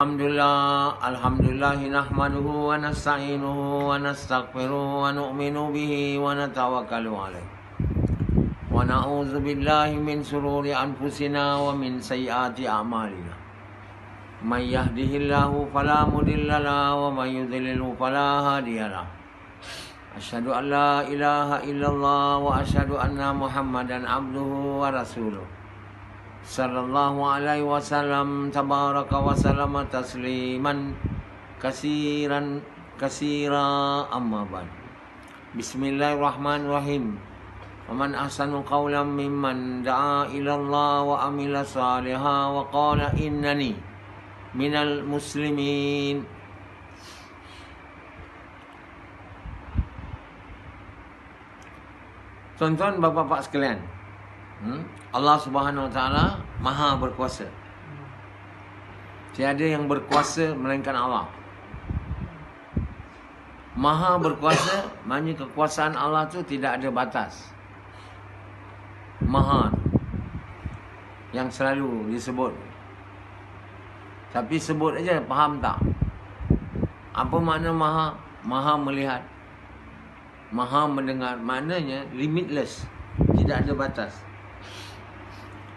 Alhamdulillah nahmaduhu wa nasta'inuhu wa nastaghfiruhu wa nu'minu bihi wa natawakkalu alaih. Wa na'udzu billahi min shururi anfusina wa min sayyiati a'malina. May yahdihillahu fala mudilla lahu wa may yudlilhu fala hadiyalah. Asyhadu an la ilaha illallah wa asyhadu anna Muhammadan abduhu wa rasuluh. Sallallahu alaihi wasallam tabaraka wa sallama tasliman kasiran kasira amma ba'd. Bismillahirrahmanirrahim. Wa man ahsanu qawlan mimman da'a ila Allah wa amila salihan wa qala innani minal muslimin. Tuan-tuan, bapa-bapa sekalian, Allah Subhanahu Wa Taala Maha berkuasa. Tiada yang berkuasa melainkan Allah. Maha berkuasa, maknanya kekuasaan Allah tu tidak ada batas. Maha yang selalu disebut. Tapi sebut aja, faham tak? Apa makna maha? Maha melihat, maha mendengar. Maknanya limitless, tidak ada batas.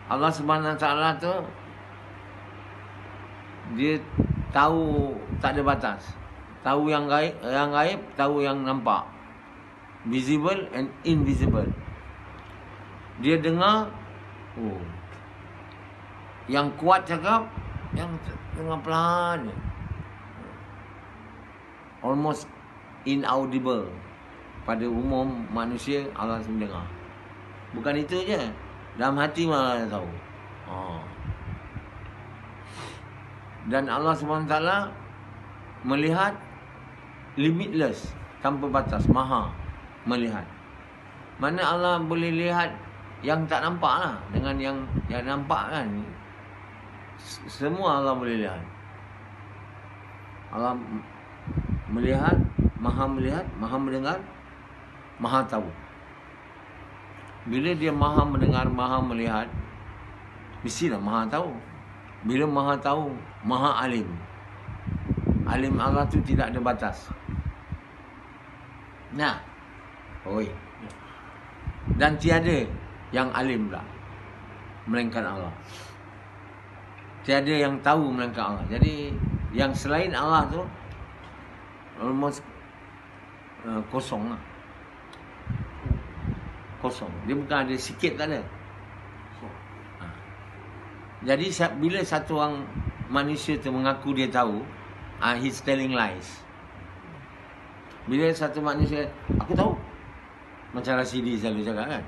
Allah Subhanahu Wa Taala tu dia tahu, tak ada batas. Tahu yang gaib, tahu yang nampak. Visible and invisible. Dia dengar, yang kuat cakap, yang dengar pelan, almost inaudible. Pada umum manusia, Allah mendengar. Bukan itu je, dalam hati malah tahu. Dan Allah SWT melihat limitless, tanpa batas, maha melihat. Mana Allah boleh lihat yang tak nampak lah, dengan yang nampak kan. Semua Allah boleh lihat. Allah melihat, maha mendengar, maha tahu. Bila dia maha mendengar, maha melihat, mestilah maha tahu. Bila maha tahu, maha alim. Alim Allah tu tidak ada batas. Nah, dan tiada yang alim pula melainkan Allah. Tiada yang tahu melainkan Allah. Jadi yang selain Allah tu almost kosong lah. Kosong. Dia bukan ada sikit, tak ada. Jadi bila satu orang manusia tu mengaku dia tahu, he's telling lies. Bila satu manusia, aku tahu, macam Rasidi selalu cakap kan,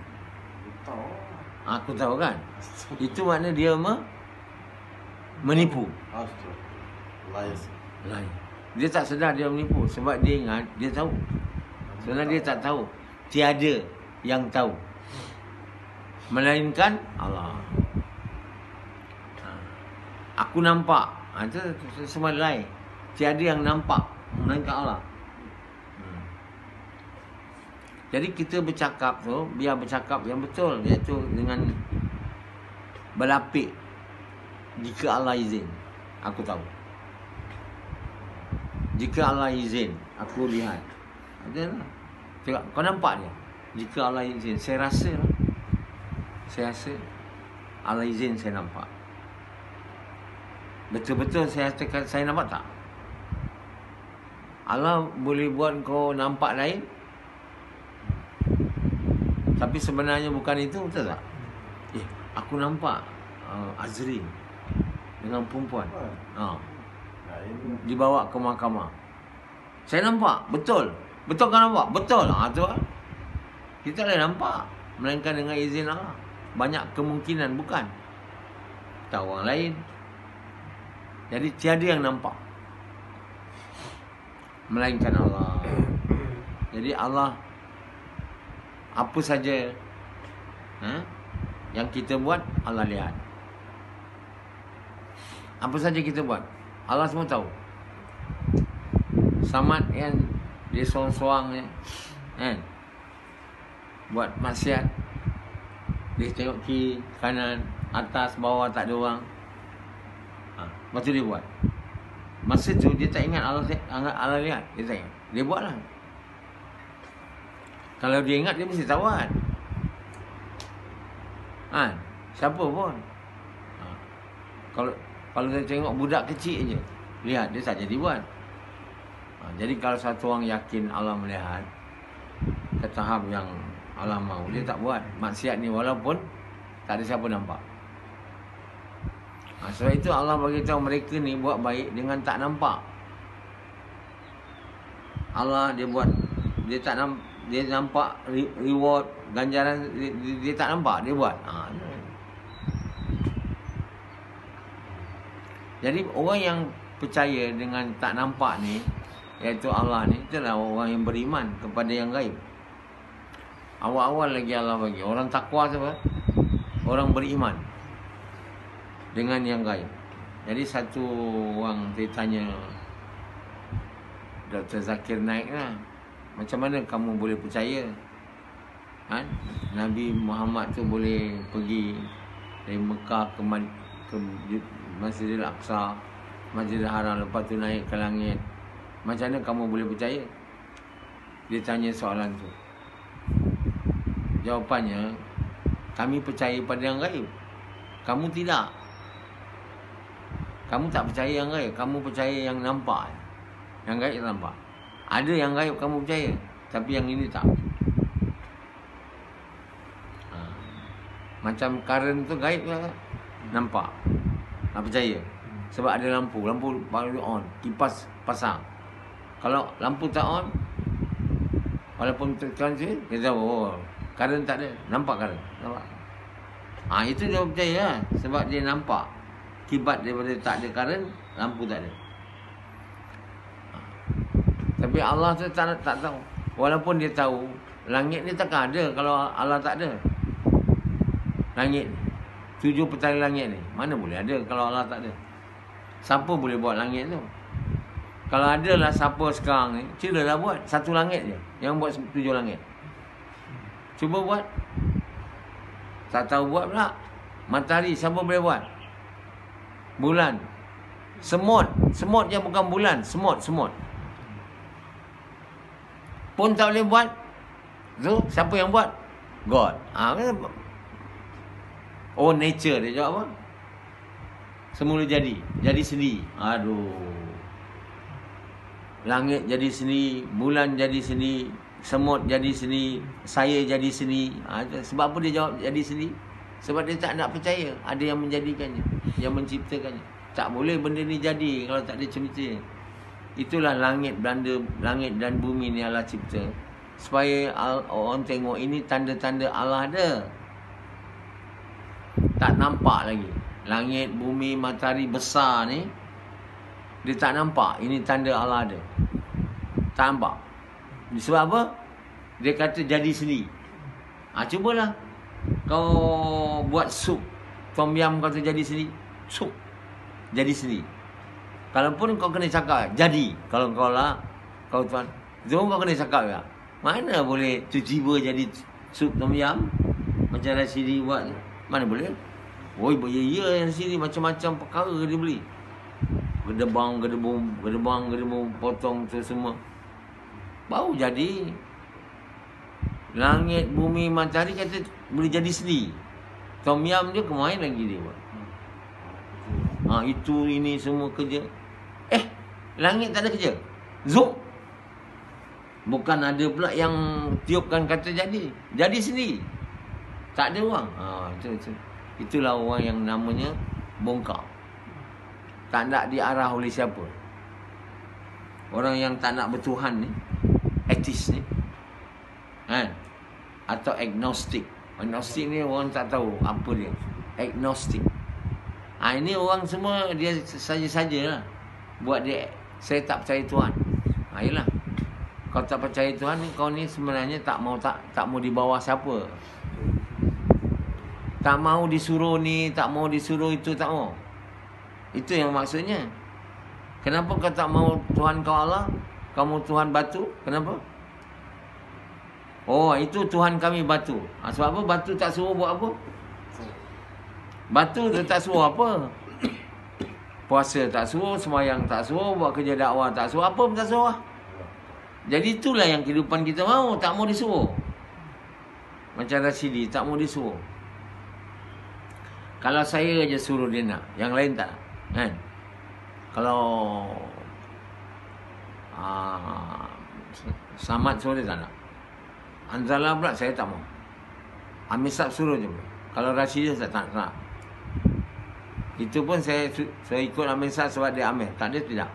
aku tahu kan, itu makna dia menipu. Lies. Dia tak sedar dia menipu, sebab dia ingat dia tahu. Sebenarnya dia tak tahu. Tiada yang tahu melainkan Allah. Aku nampak, itu semua lain. Tiada yang nampak melainkan Allah. Jadi kita bercakap tu, biar bercakap yang betul, iaitu dengan berlapik. Jika Allah izin, aku tahu. Jika Allah izin, aku lihat. Adalah. Cakap, kau nampak dia? Jika Allah izin, saya rasa lah. Saya rasa Allah izin saya nampak. Betul-betul saya katakan saya nampak tak? Allah boleh buat kau nampak lain, tapi sebenarnya bukan itu, betul tak? Aku nampak Azri dengan perempuan dibawa ke mahkamah. Saya nampak, betul. Betul kan nampak? Betul. Tu lah. Kita boleh nampak, melainkan dengan izin Allah. Banyak kemungkinan bukan. Tahu orang lain. Jadi tiada yang nampak melainkan Allah. Jadi Allah, apa saja yang kita buat, Allah lihat. Apa saja kita buat, Allah semua tahu. Samad kan, dia sorang-sorang kan, buat maksiat, dia tengok kiri, kanan, atas, bawah, tak ada orang. Lepas tu dia buat. Masa tu dia tak ingat Allah lihat. Dia tak ingat. Dia buatlah. Kalau dia ingat, dia mesti tahu kan. Siapa pun. Kalau saya tengok budak kecil je, lihat, dia tak jadi buat. Jadi kalau satu orang yakin Allah melihat ke tahap yang Allah mahu, dia tak buat maksiat ni walaupun tak ada siapa nampak. Sebab itu Allah bagi tahu mereka ni buat baik dengan tak nampak. Allah dia buat, dia nampak reward, ganjaran, dia tak nampak, dia buat. Jadi orang yang percaya dengan tak nampak ni, iaitu Allah ni, itulah orang yang beriman kepada yang gaib. Awal-awal lagi Allah bagi orang takwa siapa? Orang beriman dengan yang gaib. Jadi satu orang dia tanya Dr. Zakir Naik lah, macam mana kamu boleh percaya Nabi Muhammad tu boleh pergi dari Mekah ke Masjidil Aqsa, Masjidil Haram, lepas tu naik ke langit. Macam mana kamu boleh percaya? Dia tanya soalan tu. Jawapannya, kami percaya pada yang gaib, kamu tidak. Kamu tak percaya yang gaib, kamu percaya yang nampak. Yang gaib tak nampak. Ada yang gaib kamu percaya, tapi yang ini tak. Macam current tu gaib ke? Nampak, tak percaya. Sebab ada lampu baru on, kipas pasang. Kalau lampu tak on, walaupun tekan je, dia tahu current tak ada. Nampak current, nampak. Itu dia percaya lah. Sebab dia nampak kibat daripada tak ada current, lampu tak ada. Tapi Allah tu tak tahu. Walaupun dia tahu, langit ni takkan ada kalau Allah tak ada. Langit ni, 7 petala langit ni, mana boleh ada kalau Allah tak ada? Siapa boleh buat langit tu? Kalau ada lah siapa sekarang ni, ceralah buat satu langit je, yang buat 7 langit. Cuba buat. Tak tahu buat pula. Matahari, siapa boleh buat? Bulan. Semut je bukan bulan. Semut pun tak boleh buat. So, siapa yang buat? God. Nature. Dia jawab apa? Semula jadi sendiri. Aduh. Langit jadi sendiri, bulan jadi sendiri, semut jadi sendiri, saya jadi sendiri. Sebab apa dia jawab jadi sendiri? Sebab dia tak nak percaya ada yang menjadikannya, yang menciptakannya. Tak boleh benda ni jadi kalau tak ada cipta. Itulah langit dan bumi ni Allah cipta, supaya orang tengok ini tanda-tanda Allah ada. Tak nampak lagi. Langit, bumi, matahari besar ni, dia tak nampak. Ini tanda Allah ada. Tak nampak. Sebab apa? Dia kata jadi sendiri. Cubalah kau buat sup tom yum, kata jadi sendiri. Sup jadi sendiri. Kalaupun kau kena cakap jadi, kalau kau tuan, kau kena cakap ya. Mana boleh tiba-tiba jadi sup tom yum macam Rasidi buat? Mana boleh? Ya yang sini macam-macam perkara dia beli. Gedebang, potong tu semua. Baru jadi. Langit, bumi, matahari kata boleh jadi sendiri. Tom yum je kemain lagi dia buat. Itu ini semua kerja. Langit tak ada kerja. Zoom. Bukan ada pula yang tiupkan kata jadi. Jadi sendiri. Tak ada orang. Itulah orang yang namanya bongkar. Tak nak diarah oleh siapa. Orang yang tak nak bertuhan ni, ateis ni, atau agnostik. Agnostik ni orang tak tahu apa dia. Agnostik. Ini orang semua dia saja-sajalah buat dia. Saya tak percaya Tuhan. Yelah. Kau tak percaya Tuhan ni, kau ni sebenarnya tak mau di bawah siapa. Tak mau disuruh ni, tak mau disuruh itu, tak mau. Itu yang maksudnya. Kenapa kau tak mau Tuhan kau Allah? Kamu Tuhan batu? Kenapa? Itu Tuhan kami batu. Sebab apa? Batu tak suruh buat apa? Batu tu tak suruh apa? Puasa tak suruh, sembahyang tak suruh, buat kerja dakwah tak suruh, apa pun tak suruh. Jadi itulah yang kehidupan kita mahu, tak mau disuruh. Macam Rashidi, tak mau disuruh. Kalau saya je suruh dia nak, yang lain tak nak. Kan? Kalau Samad suruh dia tak nak. Anzala pula saya tak mau. Amir Sab suruh je. Kalau Rashidi saya tak nak. Itu pun saya ikut Amir Sab sebab dia Amir. Tak dia tidak.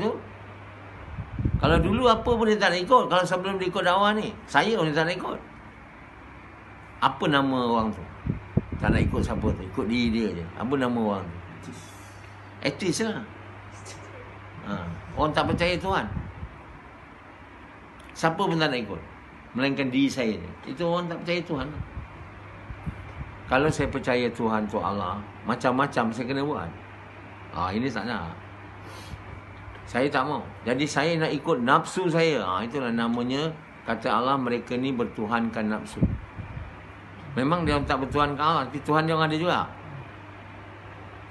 Tu. Kalau dulu apa pun dia tak nak ikut. Kalau sebelum dia ikut dakwah ni, saya pun dia tak nak ikut. Apa nama orang tu? Tak nak ikut siapa tu. Ikut diri dia je. Apa nama orang tu? Etis lah. Orang tak percaya Tuhan. Siapa pun tak nak ikut. Melainkan diri saya je. Itu orang tak percaya Tuhan. Kalau saya percaya Tuhan tu Allah, macam-macam saya kena buat. Ini tak nak. Saya tak mau. Jadi saya nak ikut nafsu saya. Itulah namanya, kata Allah, mereka ni bertuhankan nafsu. Memang dia tak bertuhankan Allah, tapi Tuhan dia orang ada juga.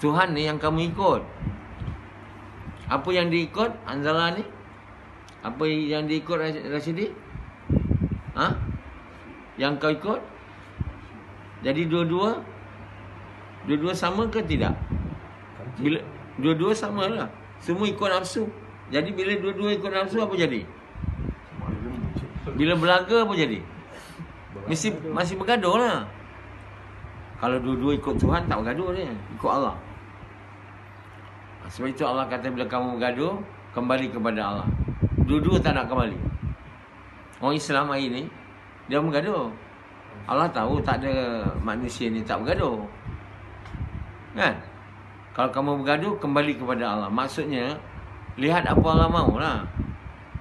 Tuhan ni yang kamu ikut. Apa yang diikut Anzala ni? Apa yang diikut Rashidi? Yang kau ikut? Jadi dua-dua sama ke tidak? Bila dua-dua sama lah. Semua ikut nafsu. Jadi bila dua-dua ikut nafsu, apa jadi? Bila belaga, apa jadi? Masih bergaduh lah. Kalau dua-dua ikut Tuhan, tak bergaduh dia. Ikut Allah. Sebab itu Allah kata bila kamu bergaduh, kembali kepada Allah. Dua-dua tak nak kembali. Orang Islam hari ni, dia bergaduh. Allah tahu tak ada manusia ni tak bergaduh. Kan? Kalau kamu bergaduh, kembali kepada Allah. Maksudnya, lihat apa Allah mahu lah.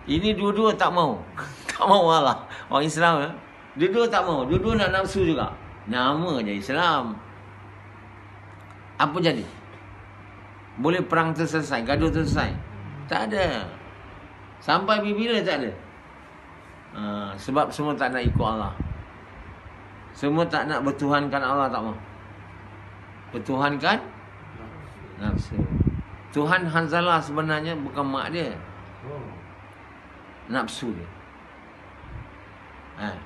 Ini dua-dua tak mahu. Tak mahu Allah. Orang Islam, dua-dua tak mahu. Dua-dua nak nafsu juga. Nama je Islam. Apa jadi? Boleh perang terselesai, gaduh terselesai? Tak ada. Sampai bila tak ada. Sebab semua tak nak ikut Allah. Semua tak nak bertuhankan Allah, tak mahu. Bertuhankan nafsu. Tuhan Hanzalah sebenarnya bukan mak dia. Nafsu dia.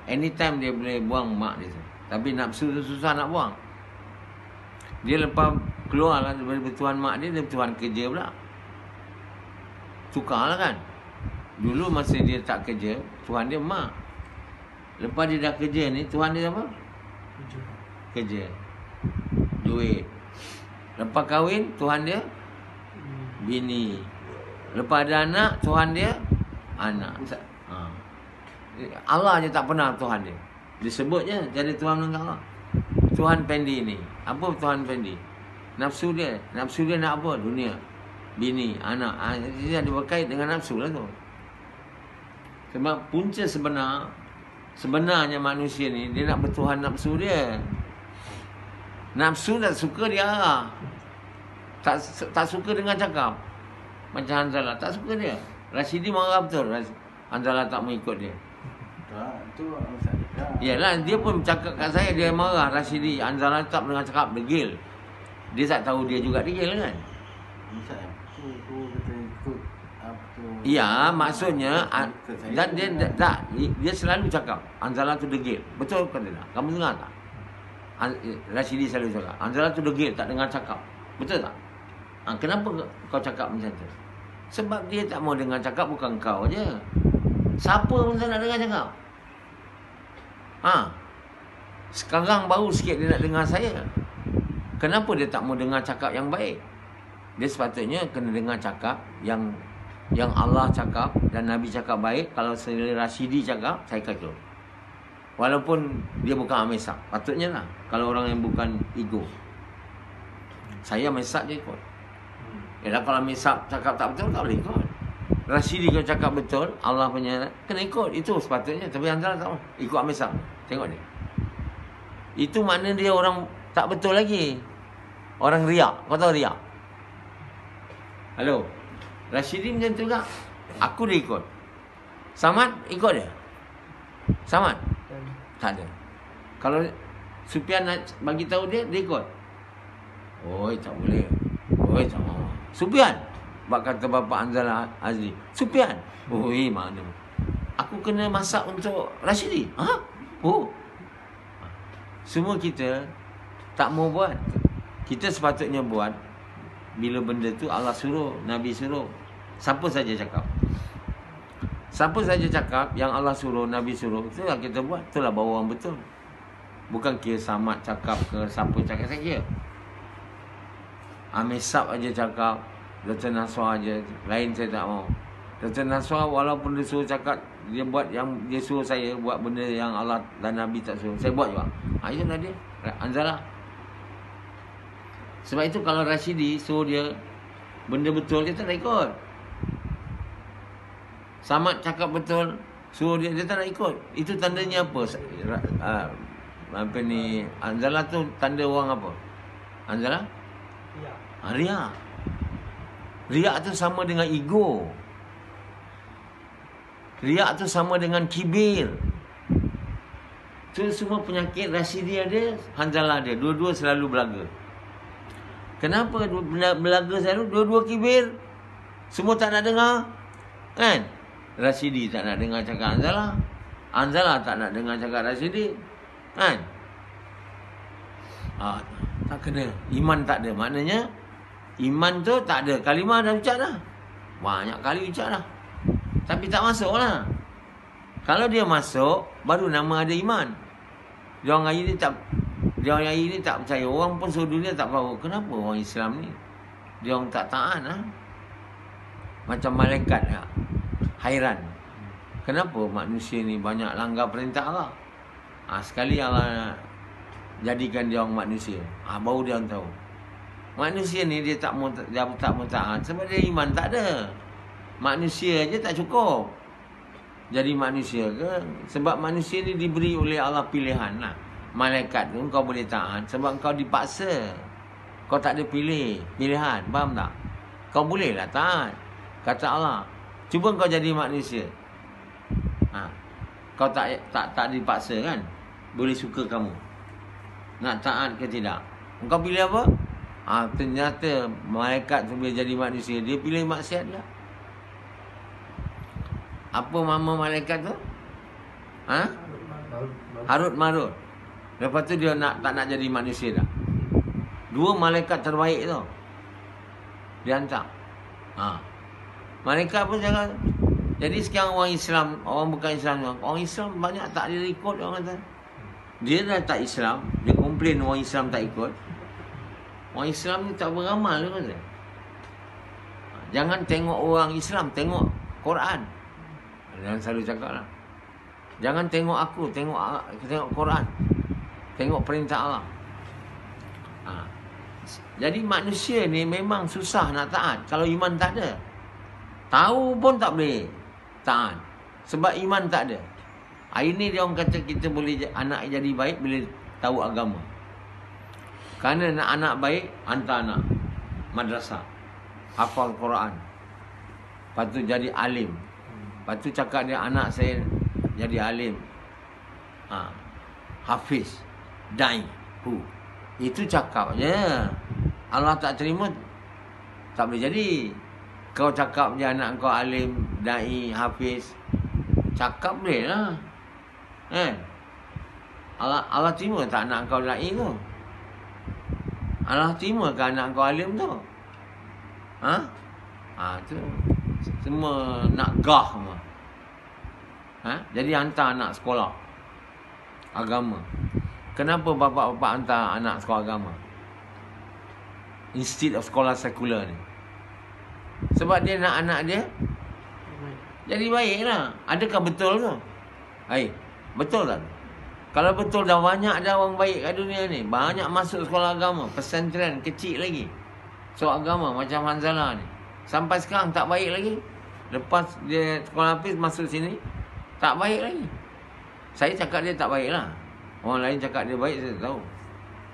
Anytime dia boleh buang mak dia tu. Tapi nafsu tu susah nak buang. Dia lepas keluar lah dari bertuhan mak dia, dia bertuhan kerja pula. Tukarlah kan. Dulu masa dia tak kerja, Tuhan dia mak. Lepas dia dah kerja ni, Tuhan dia apa? Kerja. Duit. Lepas kahwin, Tuhan dia bini. Lepas ada anak, Tuhan dia anak. Allah je tak pernah Tuhan dia. Disebut je jadi Tuhan melanggar Allah. Tuhan Pendi ni. Apa Tuhan Pendi? Nafsu dia. Nafsu dia nak apa? Dunia. Bini, anak. Dia ada berkait dengan nafsu lah tu. Sebab punca sebenarnya manusia ni, dia nak bertuhan nafsu dia. Nafsu tak suka dia arah. Tak suka dengan cakap. Macam Hanzalah, tak suka dia. Rashidi marah betul. Hanzalah tak mengikut dia. Itu masalah. Yalah, dia pun cakap kat saya, dia marah Rashidi. Hanzalah tak dengan cakap degil. Dia tak tahu dia juga degil kan. Misalnya tu kata ikut apa tu. Ya, maksudnya dan dia selalu cakap Hanzalah tu degil. Betul ke tidak? Kamu dengar tak? Rashidi selalu cakap Hanzalah tu degil, tak dengar cakap. Betul tak? Kenapa kau cakap macam tu? Sebab dia tak mau dengar cakap, bukan kau je. Siapa pun tak nak dengar cakap. Sekarang baru sikit dia nak dengar saya. Kenapa dia tak mau dengar cakap yang baik? Dia sepatutnya kena dengar cakap yang Allah cakap dan Nabi cakap baik. Kalau saya Rashidi cakap, saya kata. Walaupun dia bukan Amesak. Patutnya lah. Kalau orang yang bukan ego. Saya Amesak je ikut. Yalah, kalau Amesak cakap tak betul, tak boleh ikut. Rashidi kalau cakap betul, Allah punya, kena ikut. Itu sepatutnya. Tapi Hanzalah tak mau. Ikut Amesak. Tengok dia. Itu makna dia orang tak betul lagi. Orang riak. Kau tahu riak? Halo? Rashidi macam tu tak? Aku dia ikut. Samad ikut dia? Samad? Tak ada. Kalau Sufian nak bagi tahu dia, dia ikut. Oi, tak boleh. Oi, tak mau. Sufyan. Bak kata bapa Anzala Azli. Sufyan. Oh, mana? Aku kena masak untuk Rashidi. Ha? Oh. Semua kita tak mau buat. Kita sepatutnya buat bila benda tu Allah suruh, Nabi suruh. Siapa saja cakap. Siapa saja cakap yang Allah suruh, Nabi suruh, itulah kita buat. Itulah bawa orang betul. Bukan kira Samad cakap ke siapa cakap saja. Amesab aja cakap, Dr. Naswar aja, lain saya tak mau. Dr. Naswar walaupun dia suruh cakap, dia buat yang dia suruh saya buat benda yang Allah dan Nabi tak suruh, saya buat juga. Itulah dia, Anzala. Sebab itu kalau Rashidi suruh dia benda betul, dia tak nak ikut. Samad cakap betul, suruh dia tak nak ikut. Itu tandanya apa? Apa ni, Anzala tu tanda orang apa? Anzala? Riak. Riak tu sama dengan ego. Riak tu sama dengan kibir. Tu semua penyakit Rashidi ada, Hanzalah ada. Dua-dua selalu belaga. Kenapa belaga selalu? Dua-dua kibir. Semua tak nak dengar. Kan? Rashidi tak nak dengar cakap Hanzalah. Hanzalah tak nak dengar cakap Rashidi. Kan? Tak kena. Iman tak ada. Maknanya iman tu tak ada. Kalimah dah ucap dah. Banyak kali ucap dah. Tapi tak masuk lah. Kalau dia masuk, baru nama ada iman. Diorang hari ni tak percaya. Orang pun seluruh dunia tak tahu. Kenapa orang Islam ni diorang tak taat lah. Macam malaikat lah. Hairan. Kenapa manusia ni banyak langgar perintah Allah? Sekali Allah jadikan dia orang manusia. Baru dia orang tahu. Manusia ni dia tak mau taat sebab dia iman tak ada. Manusia aja tak cukup jadi manusia ke? Sebab manusia ni diberi oleh Allah pilihan lah. Malaikat tu kau boleh taat sebab kau dipaksa. Kau tak ada pilihan. Faham tak? Kau bolehlah taat. Kata Allah, cuba kau jadi manusia. Kau tak dipaksa kan? Boleh suka kamu nak taat ke tidak. Kau pilih apa? Ternyata malaikat tu bila jadi manusia, dia pilih maksiat lah. Apa nama malaikat tu? Harut Marut. Lepas tu dia tak nak jadi manusia dah. Dua malaikat terbaik tu dia hantar. Malaikat pun jangan. Jadi sekarang orang Islam, orang bukan Islam, orang Islam banyak tak dia ikut orang kata. Dia dah tak Islam, dia komplain orang Islam tak ikut. Orang Islam ni tak beramal ke kata. Jangan tengok orang Islam, tengok Quran. Jangan selalu cakap lah. Jangan tengok aku, tengok Quran. Tengok perintah Allah. Jadi manusia ni memang susah nak taat kalau iman tak ada. Tahu pun tak boleh taat sebab iman tak ada. Hari ni dia orang kata kita boleh anak jadi baik bila tahu agama. Kerana nak anak baik, hantar anak madrasah, hafal Quran. Lepas tu jadi alim. Lepas tu cakap dia anak saya jadi alim. Hafiz, dai. Itu cakap je. Allah tak terima, tak boleh jadi. Kau cakap je anak kau alim, dai, hafiz, cakap boleh lah. Allah terima tak anak kau dai tu? Allah terima ke anak kau alim tu? Tu semua nak gah semua. Jadi hantar anak sekolah agama. Kenapa bapak-bapak hantar anak sekolah agama instead of sekolah sekular ni? Sebab dia nak anak dia jadi baik lah. Adakah betul tu? Betul tak? Kalau betul dah banyak dah orang baik kat dunia ni. Banyak masuk sekolah agama. Pesantren kecil lagi. So agama macam Hanzalah ni. Sampai sekarang tak baik lagi. Lepas dia sekolah hafiz masuk sini, tak baik lagi. Saya cakap dia tak baik lah. Orang lain cakap dia baik, saya tahu.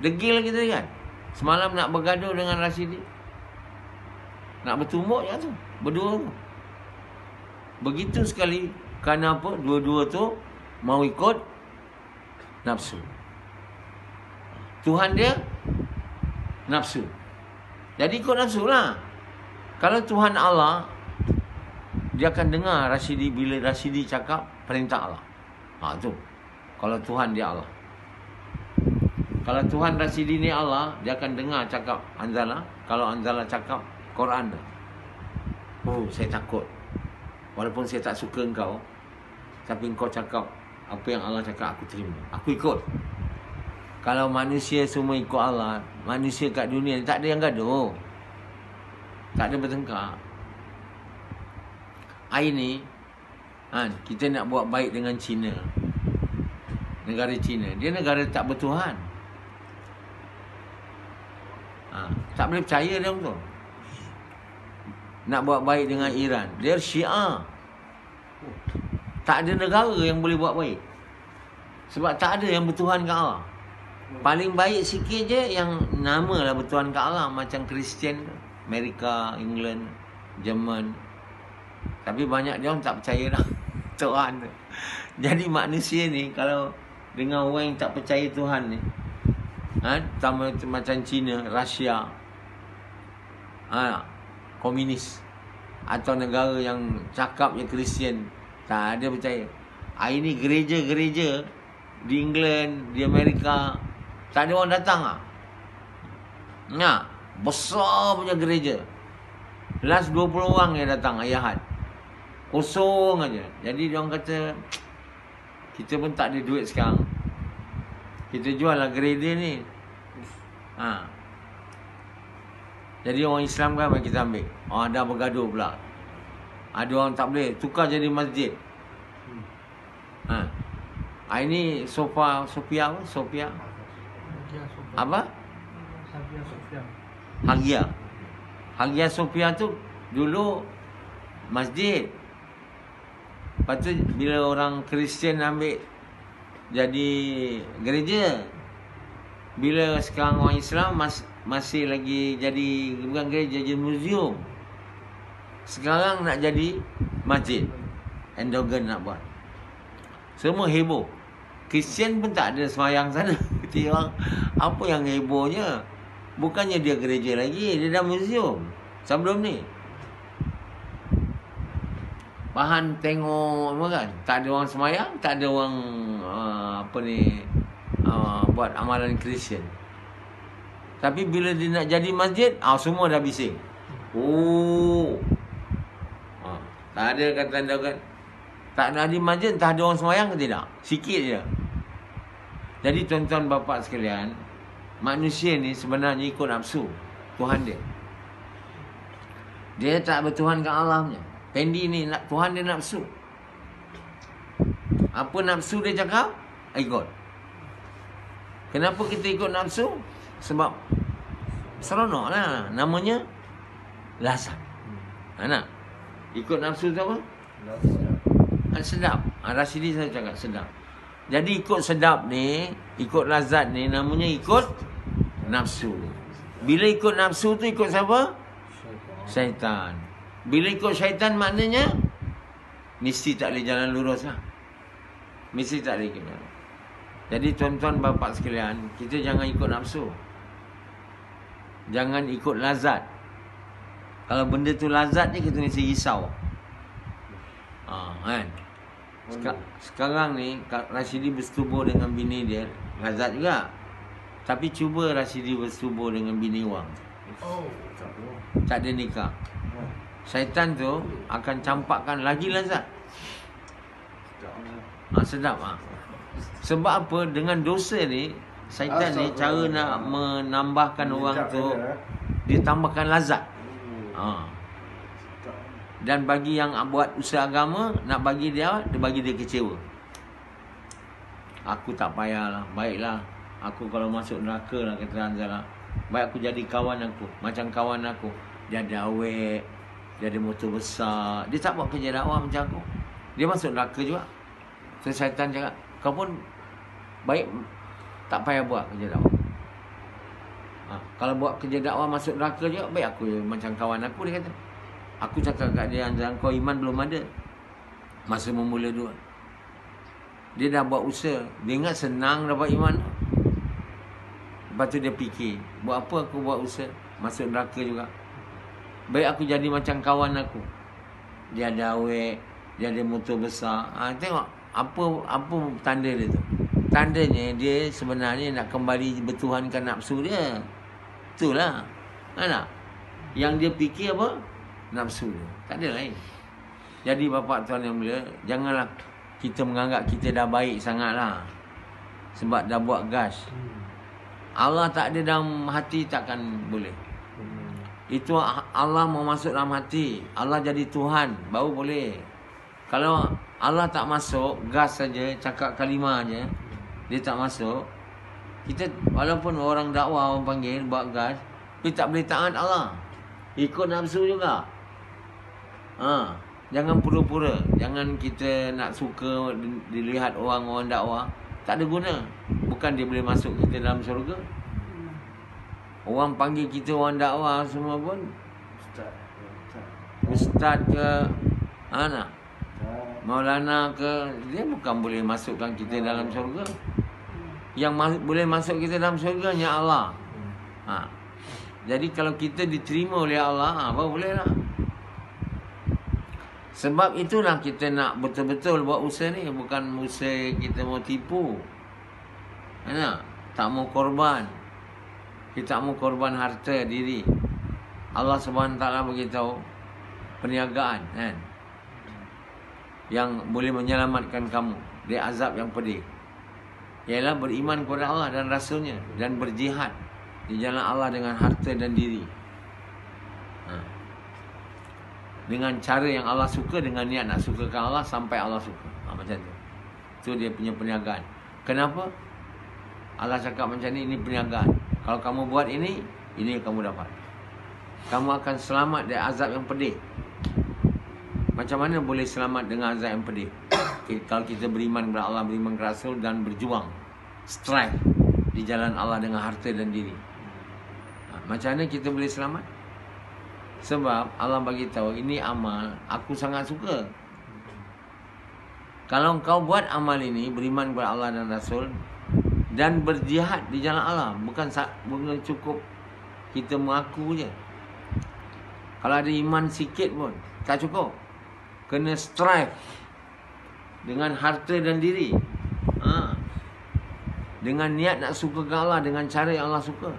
Degil kita kan. Semalam nak bergaduh dengan Rashidi. Nak bertumbuk je tu. Berdua tu. Begitu sekali. Kerana apa? Dua-dua tu mau ikut nafsu. Tuhan dia nafsu. Jadi ikut nafsu lah. Kalau Tuhan Allah, dia akan dengar Rashidi bila Rashidi cakap perintah Allah. Tu. Kalau Tuhan dia Allah. Kalau Tuhan Rashidi ni Allah, dia akan dengar cakap Anzala. Kalau Anzala cakap Quran dah. Saya takut. Walaupun saya tak suka engkau, tapi engkau cakap apa yang Allah cakap, aku terima. Aku ikut. Kalau manusia semua ikut Allah, manusia kat dunia ni tak ada yang gaduh. Tak ada bertengkar. Hari ni kita nak buat baik dengan China. Negara China, dia negara tak bertuhan. Tak boleh percaya dia betul. Nak buat baik dengan Iran, dia Syiah. Tak ada negara yang boleh buat baik. Sebab tak ada yang bertuhan kat Allah. Paling baik sikit je yang namalah bertuhan kat Allah, macam Kristian, Amerika, England, Jerman. Tapi banyak dia orang tak percaya dah Tuhan. Jadi manusia ni kalau dengan orang yang tak percaya Tuhan ni, macam China, Rusia, komunis, atau negara yang cakapnya Kristian, tak ada percaya. Hari ni gereja-gereja di England, di Amerika, tak ada orang datang besar punya gereja. Last 20 orang yang datang hari Ahad. Kosong aja. Jadi dia orang kata, kita pun tak ada duit sekarang, kita jual lah gereja ni. Jadi orang Islam kan kita ambil. Dah bergaduh pula. Ada orang tak boleh tukar jadi masjid. Hari ni Sofia apa? Hagia Sophia tu dulu masjid. Lepas tu bila orang Kristian ambil jadi gereja. Bila sekarang orang Islam masih lagi jadi bukan gereja, jadi muzium. Sekarang nak jadi masjid. Endogen nak buat. Semua heboh. Kristian pun tak ada sembahyang sana. Kata orang, apa yang hebohnya? Bukannya dia gereja lagi, dia dah muzium. Sebelum ni bahan tengok kan, tak ada orang sembahyang, tak ada orang buat amalan Kristian. Tapi bila dia nak jadi masjid, semua dah bising. Tak ada kata kan, tak nak di masjid, tak ada orang sembahyang ke tidak? Sikit je. Jadi tuan-tuan bapa sekalian, manusia ni sebenarnya ikut nafsu Tuhan dia. Dia tak bertuhan ke Allah punya. Pendi ni Tuhan dia nafsu. Apa nafsu dia cakap, ikut. Kenapa kita ikut nafsu? Sebab seronok lah. Namanya lazat. Nak ikut nafsu tu apa? Sedap. Rashidi saya cakap sedap. Jadi ikut sedap ni, ikut lazat ni, namanya ikut nafsu. Bila ikut nafsu tu ikut siapa? Syaitan. Bila ikut syaitan maknanya mesti tak boleh jalan lurus lah. Mesti tak boleh jalan. Jadi tuan-tuan bapa sekalian, kita jangan ikut nafsu. Jangan ikut lazat. Kalau benda tu lazat ni, kita mesti risau. Kan? Sekarang ni Rashidi bersetubuh dengan bini dia, lazat juga. Tapi cuba Rashidi bersetubuh dengan bini orang, tak ada nikah. Syaitan tu akan campakkan lagi lazat. Sedap. Sebab apa? Dengan dosa ni, syaitan ni cara nak menambahkan orang tu, dia tambahkan lazat. Dan bagi yang buat usaha agama, nak bagi dia bagi dia kecewa. Aku tak payahlah, baiklah. Aku kalau masuk neraka lah, kata Anzala, baik aku jadi kawan aku, macam kawan aku. Dia ada awet, dia ada motor besar, dia tak buat kerja dakwah macam aku, dia masuk neraka juga. So syaitan cakap, kau pun baik, tak payah buat kerja dakwah. Kalau buat kerja dakwah masuk neraka juga, baik aku macam kawan aku, dia kata. Aku cakap kat dia, Anzala, kau iman belum ada. Masa memula dua, dia dah buat usaha, dia ingat senang dapat iman. Lepas tu dia fikir, buat apa aku buat usaha, masuk neraka juga. baik aku jadi macam kawan aku. Dia ada awet, dia ada motor besar. Tengok apa tanda dia tu. Tandanya dia sebenarnya nak kembali bertuhankan nafsu dia. Itulah. Tak? Yang dia fikir apa? Nafsu dia. Tak ada lain. Jadi bapa tuan yang mulia, janganlah kita menganggap kita dah baik sangatlah. Sebab dah buat gas. Allah tak ada dalam hati, takkan boleh. Itu Allah mau masuk dalam hati. Allah jadi Tuhan, baru boleh. Kalau Allah tak masuk, gas saja, cakap kalimah je, dia tak masuk. Kita walaupun orang dakwah, orang panggil, buat gas, tapi tak boleh taat Allah. Ikut nafsu juga. Jangan pura-pura. Jangan kita nak suka dilihat orang-orang dakwah. Tak ada guna. Bukan dia boleh masuk kita dalam syurga. Orang panggil kita orang dakwah semua pun ustaz ke anak Maulana ke, dia bukan boleh masukkan kita dalam syurga. Yang boleh masuk kita dalam syurga hanya Allah. Jadi kalau kita diterima oleh Allah, baru boleh lah. Sebab itulah kita nak betul-betul buat usaha ni. Bukan usaha kita mau tipu. Tak mau korban. Kita tak mau korban harta diri. Allah SWT beritahu perniagaan kan, yang boleh menyelamatkan kamu dari azab yang pedih, ialah beriman kepada Allah dan Rasulnya, dan berjihad di jalan Allah dengan harta dan diri, dengan cara yang Allah suka, dengan niat nak sukakan Allah sampai Allah suka. Macam tu. Itu dia punya perniagaan. Kenapa? Allah cakap macam ni, ini perniagaan. Kalau kamu buat ini yang kamu dapat. Kamu akan selamat dari azab yang pedih. Macam mana boleh selamat dengan azab yang pedih? Kalau kita beriman kepada Allah, beriman kepada Rasul, dan berjuang, strive di jalan Allah dengan harta dan diri. Macam mana kita boleh selamat? Sebab Allah bagi tahu, ini amal aku sangat suka. Kalau kau buat amal ini, beriman kepada Allah dan Rasul, dan berjihad di jalan Allah, bukan cukup kita mengaku je. Kalau ada iman sikit pun tak cukup. Kena strive dengan harta dan diri, dengan niat nak sukakan Allah, dengan cara yang Allah suka.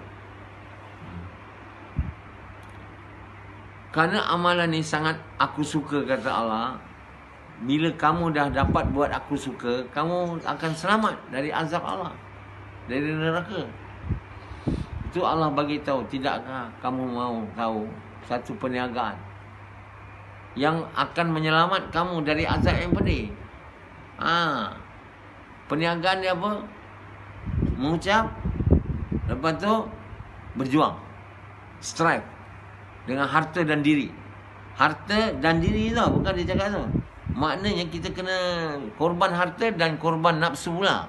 Kerana amalan ni sangat aku suka, kata Allah. Bila kamu dah dapat buat aku suka, kamu akan selamat dari azab Allah, dari neraka. Itu Allah bagi tahu. Tidakkah kamu mau tahu satu perniagaan yang akan menyelamat kamu dari azab yang pedih? Perniagaan dia apa? Mengucap, lepas tu berjuang, strive dengan harta dan diri. Harta dan diri tu, bukan dia cakap tu. Maknanya kita kena korban harta dan korban nafsu pula.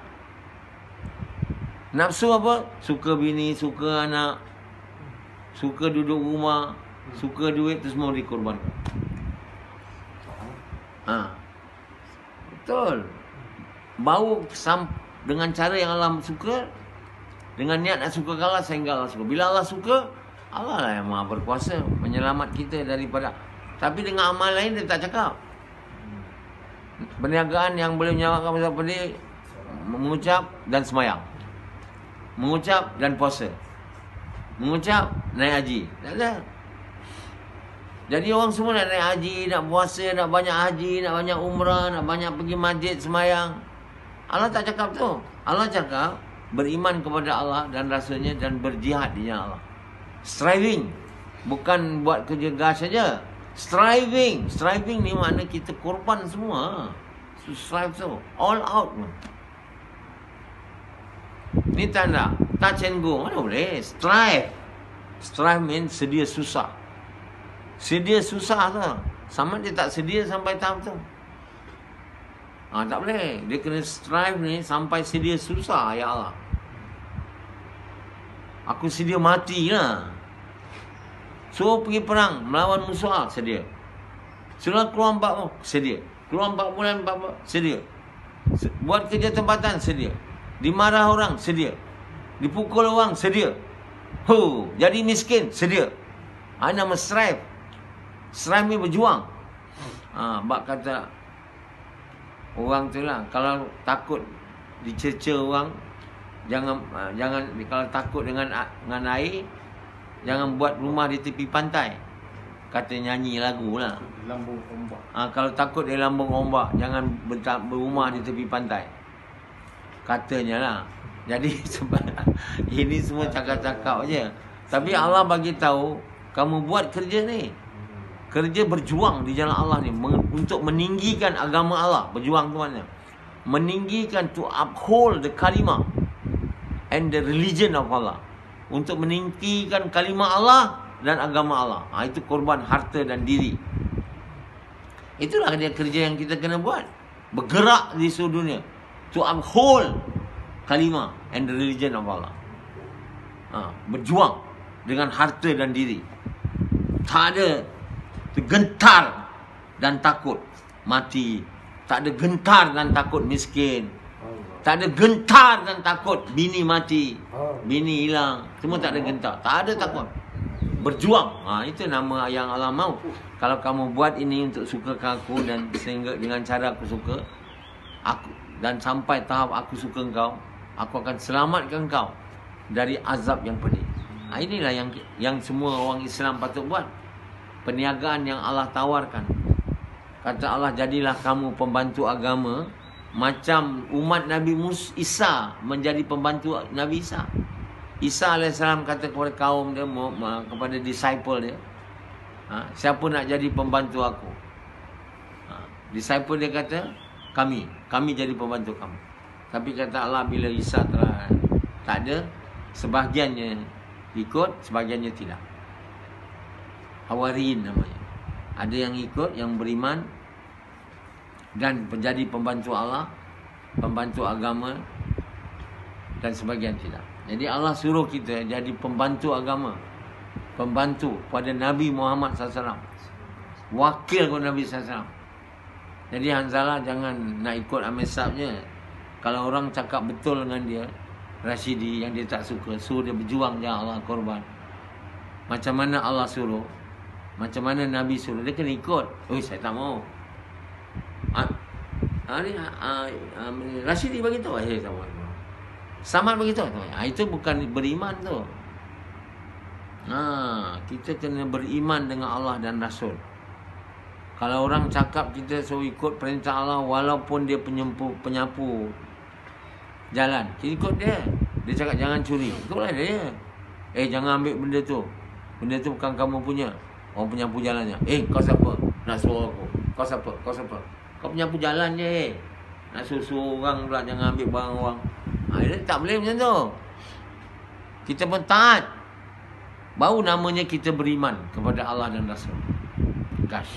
Nafsu apa? Suka bini, suka anak, suka duduk rumah, suka duit, tu semua dikorbankan. Betul. Bau dengan cara yang Allah suka, dengan niat nak suka Allah sehingga Allah suka. Bila Allah suka, Allah lah yang maha berkuasa menyelamat kita daripada. Tapi dengan amal lain dia tak cakap. Perniagaan yang boleh menyelamatkan masa pedih, mengucap dan semayang, mengucap dan puasa, mengucap naik haji. Tak ada. Jadi orang semua nak naik haji, nak puasa, nak banyak haji, nak banyak umrah, nak banyak pergi masjid, semayang. Allah tak cakap tu. Allah cakap beriman kepada Allah dan Rasulnya, dan berjihad di jalan Allah. Striving. Bukan buat kerja gas saja. Striving. Striving ni makna kita korban semua. Strive tu. All out. Ni tanda. Touch and go. Mana boleh. Strive. Strive means sedia susah. Sedia susah tu. Sama dia tak sedia sampai tahap tu. Tak boleh. Dia kena strive ni sampai sedia susah, ya Allah. Aku sedia mati lah. Suruh pergi perang, melawan musuh, sedia. Suruh keluar 4 bulan, sedia. Keluar 4 bulan, 4 bulan, sedia. Buat kerja tempatan, sedia. Dimarah orang, sedia. Dipukul orang, sedia. Jadi miskin, sedia. Nama strive. Seram ni berjuang. Bak kata orang tu lah, kalau takut dicerca orang, jangan kalau takut dengan air, jangan buat rumah di tepi pantai. Kata nyanyi lagu lah. Lambung ombak. Kalau takut di lambung ombak, jangan berumah di tepi pantai. Katanya lah. Jadi sebab ini semua cakap-cakap je. Tapi Allah bagi tahu, kamu buat kerja ni. Kerja berjuang di jalan Allah ni untuk meninggikan agama Allah. Berjuang tu mana? Meninggikan, to uphold the kalimah and the religion of Allah. Untuk meninggikan kalimah Allah dan agama Allah. Itu korban harta dan diri. Itulah dia kerja yang kita kena buat. Bergerak di seluruh dunia to uphold kalimah and the religion of Allah. Berjuang dengan harta dan diri. Tak ada gentar dan takut mati. Tak ada gentar dan takut miskin. Tak ada gentar dan takut bini mati, bini hilang. Semua tak ada gentar. Tak ada takut. Berjuang. Itu nama yang Allah mahu. Kalau kamu buat ini untuk sukakan aku, dan sehingga dengan cara aku suka aku, dan sampai tahap aku suka engkau, aku akan selamatkan engkau dari azab yang pedih. Inilah yang semua orang Islam patut buat. Perniagaan yang Allah tawarkan. Kata Allah, jadilah kamu pembantu agama macam umat Nabi Isa menjadi pembantu Nabi Isa. Isa AS kata kepada kaum dia, kepada disciple dia, siapa nak jadi pembantu aku? Disciple dia kata, kami jadi pembantu kamu. Tapi kata Allah, bila Isa telah tak ada, sebahagiannya ikut, sebahagiannya tidak. Hawariin namanya. Ada yang ikut, yang beriman dan menjadi pembantu Allah, pembantu agama, dan sebahagian tidak. Jadi Allah suruh kita jadi pembantu agama, pembantu pada Nabi Muhammad SAW, wakil kepada Nabi SAW. Jadi Hanzalah jangan nak ikut Amir Sabnya. Kalau orang cakap betul dengan dia, Rashidi, yang dia tak suka, suruh dia berjuang, jangan Allah korban. Macam mana Allah suruh, macam mana Nabi suruh, dia kena ikut. Saya tak mau. Rashidi bagi tahu, saya tak mau. Samad bagi tahu. Itu bukan beriman tu. Kita kena beriman dengan Allah dan Rasul. Kalau orang cakap kita suruh ikut perintah Allah, walaupun dia penyapu jalan, kita ikut dia. Dia cakap jangan curi, ikutlah dia. Jangan ambil benda tu bukan kamu punya. Orang penyapu jalannya, kau siapa nak suruh aku? Kau siapa? Kau penyapu jalan je. Nak suruh orang pula jangan ambil barang orang. Dia tak boleh macam tu. Kita pun taat, baru namanya kita beriman kepada Allah dan Rasul. Gas.